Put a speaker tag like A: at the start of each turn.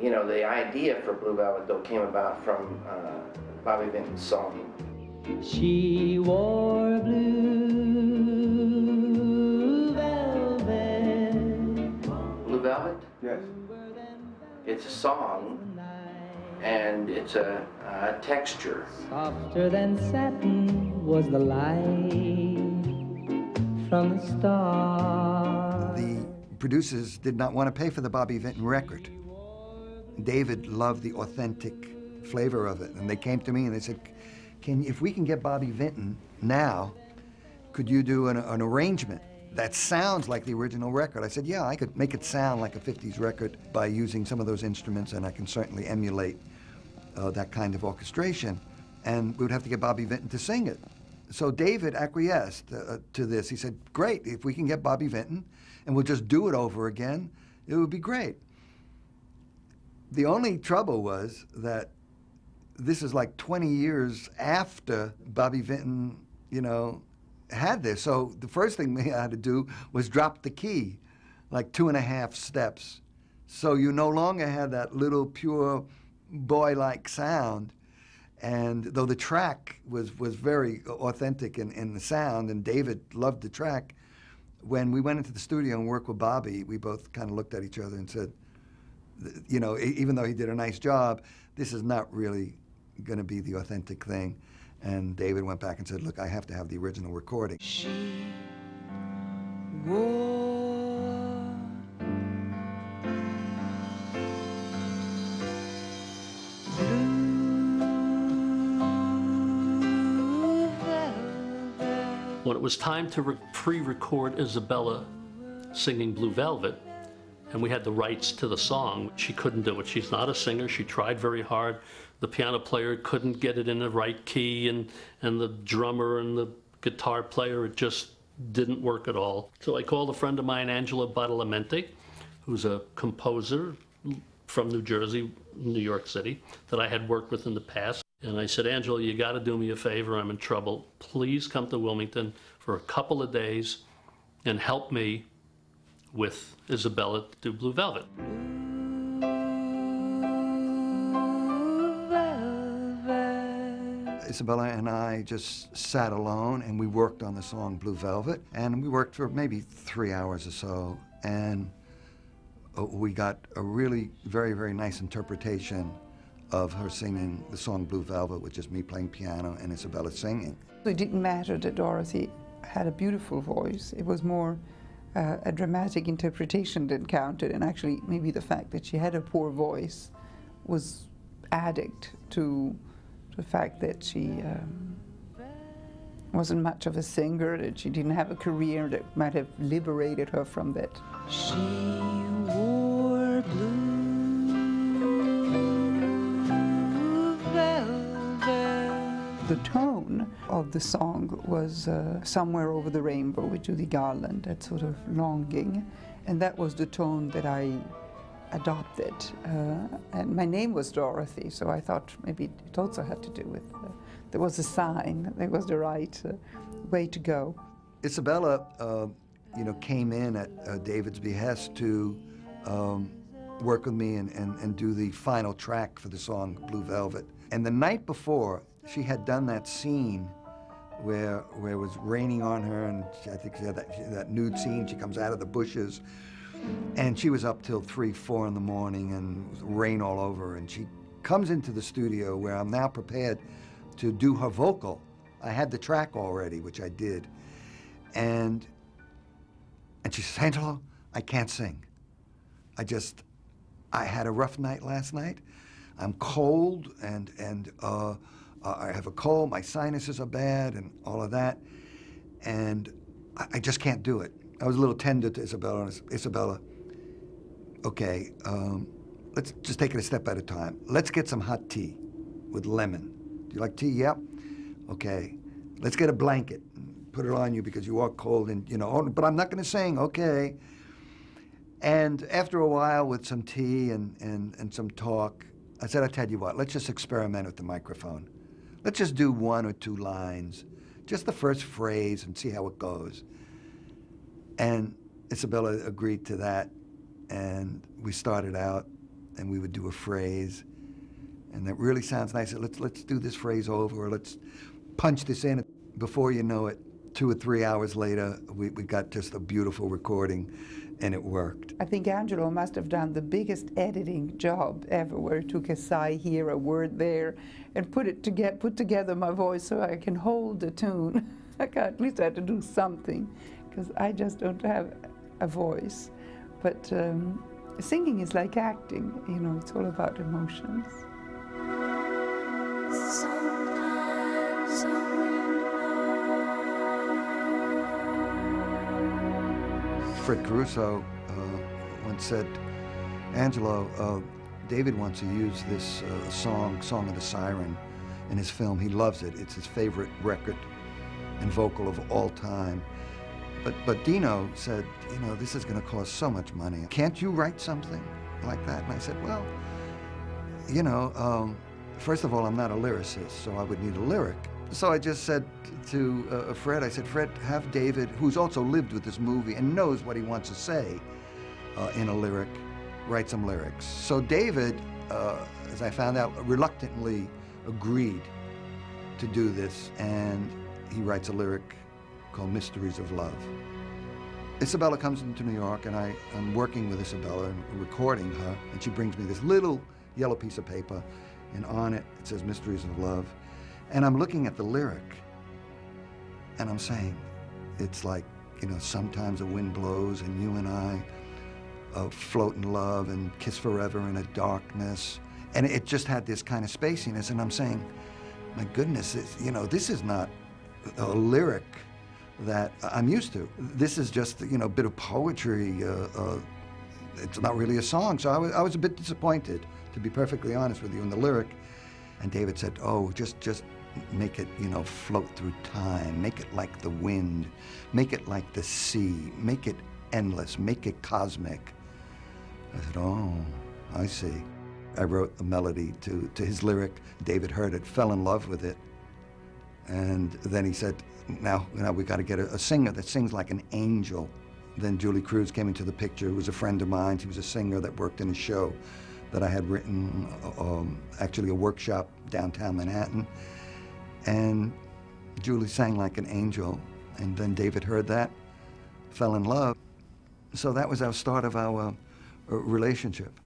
A: You know, the idea for Blue Velvet, though, came about from Bobby Vinton's song.
B: She wore blue velvet.
A: Blue Velvet?
C: Yes.
A: It's a song, and it's a texture.
B: Softer than satin was the light from the start.
C: The producers did not want to pay for the Bobby Vinton record. David loved the authentic flavor of it, and they came to me and they said, if we can get Bobby Vinton now, could you do an arrangement that sounds like the original record? I said, yeah, I could make it sound like a 50s record by using some of those instruments, and I can certainly emulate that kind of orchestration. And we would have to get Bobby Vinton to sing it. So David acquiesced to this. He said, great, if we can get Bobby Vinton and we'll just do it over again, it would be great. The only trouble was that this is like 20 years after Bobby Vinton, you know, had this. So the first thing we had to do was drop the key, like 2.5 steps. So you no longer had that little pure boy-like sound. And though the track was very authentic in the sound, and David loved the track, when we went into the studio and worked with Bobby, we both kind of looked at each other and said, you know, even though he did a nice job, this is not really going to be the authentic thing. And David went back and said, look, I have to have the original recording.
B: She wore blue velvet.
D: When it was time to pre-record Isabella singing Blue Velvet, and we had the rights to the song, she couldn't do it. She's not a singer. She tried very hard. The piano player couldn't get it in the right key, and the drummer and the guitar player, it just didn't work at all. So I called a friend of mine, Angelo Badalamenti, who's a composer from New Jersey, New York City, that I had worked with in the past. And I said, Angelo, you got to do me a favor. I'm in trouble. Please come to Wilmington for a couple of days and help me with Isabella to do Blue Velvet.
C: Isabella and I just sat alone and we worked on the song Blue Velvet, and we worked for maybe 3 hours or so, and we got a really very, very nice interpretation of her singing the song Blue Velvet, with just me playing piano and Isabella singing.
E: It didn't matter that Dorothy had a beautiful voice. It was more a dramatic interpretation that counted, and actually maybe the fact that she had a poor voice was added to the fact that she wasn't much of a singer, that she didn't have a career that might have liberated her from that.
B: She wore blue velvet.
E: The tone of the song was Somewhere Over the Rainbow with Judy Garland, that sort of longing, and that was the tone that I adopted. And my name was Dorothy, so I thought maybe it also had to do with, there was a sign, it was the right way to go.
C: Isabella, you know, came in at David's behest to work with me and do the final track for the song Blue Velvet. And the night before, she had done that scene where it was raining on her, and I think she had that nude scene. She comes out of the bushes, and she was up till 3, 4 in the morning, and it was rain all over. And she comes into the studio where I'm now prepared to do her vocal. I had the track already, which I did. And she says, Angelo, I can't sing. I had a rough night last night. I'm cold, and I have a cold, my sinuses are bad, and all of that. And I just can't do it. I was a little tender to Isabella. Isabella, okay, let's just take it a step at a time. Let's get some hot tea with lemon. Do you like tea? Yep. Okay. Let's get a blanket and put it on you because you are cold, and, you know, but I'm not going to sing, okay. And after a while, with some tea and some talk, I said, I'll tell you what, let's just experiment with the microphone. Let's just do 1 or 2 lines, just the first phrase, and see how it goes. And Isabella agreed to that, and we started out, and we would do a phrase, and that really sounds nice. Let's do this phrase over, or let's punch this in. Before you know it, 2 or 3 hours later, we got just a beautiful recording, and it worked.
E: I think Angelo must have done the biggest editing job ever, where he took a sigh here, a word there, and put together my voice so I can hold the tune. At least I had to do something, because I just don't have a voice. But singing is like acting, you know, it's all about emotions.
B: Sometimes the wind blows.
C: Fred Caruso once said, Angelo, David wants to use this Song of the Siren in his film. He loves it. It's his favorite record and vocal of all time. But Dino said, you know, this is going to cost so much money. Can't you write something like that? And I said, well, you know, first of all, I'm not a lyricist, so I would need a lyric. So I just said to Fred, I said, Fred, have David, who's also lived with this movie and knows what he wants to say in a lyric, write some lyrics. So David, as I found out, reluctantly agreed to do this, and he writes a lyric called Mysteries of Love. Isabella comes into New York, and I'm working with Isabella and recording her, and she brings me this little yellow piece of paper, and on it, it says Mysteries of Love. And I'm looking at the lyric, and I'm saying, it's like, you know, sometimes a wind blows, and you and I float in love and kiss forever in a darkness. And it just had this kind of spaciness, and I'm saying, my goodness, you know, this is not a lyric that I'm used to. This is just, you know, a bit of poetry. It's not really a song. So I was a bit disappointed, to be perfectly honest with you, in the lyric. And David said, oh, just make it, you know, float through time. Make it like the wind. Make it like the sea. Make it endless. Make it cosmic. I said, oh, I see. I wrote the melody to his lyric. David heard it, fell in love with it. And then he said, now we got to get a singer that sings like an angel. Then Julie Cruz came into the picture, who was a friend of mine. She was a singer that worked in a show that I had written, actually a workshop downtown Manhattan. And Julie sang like an angel. And then David heard that, fell in love. So that was our start of our relationship.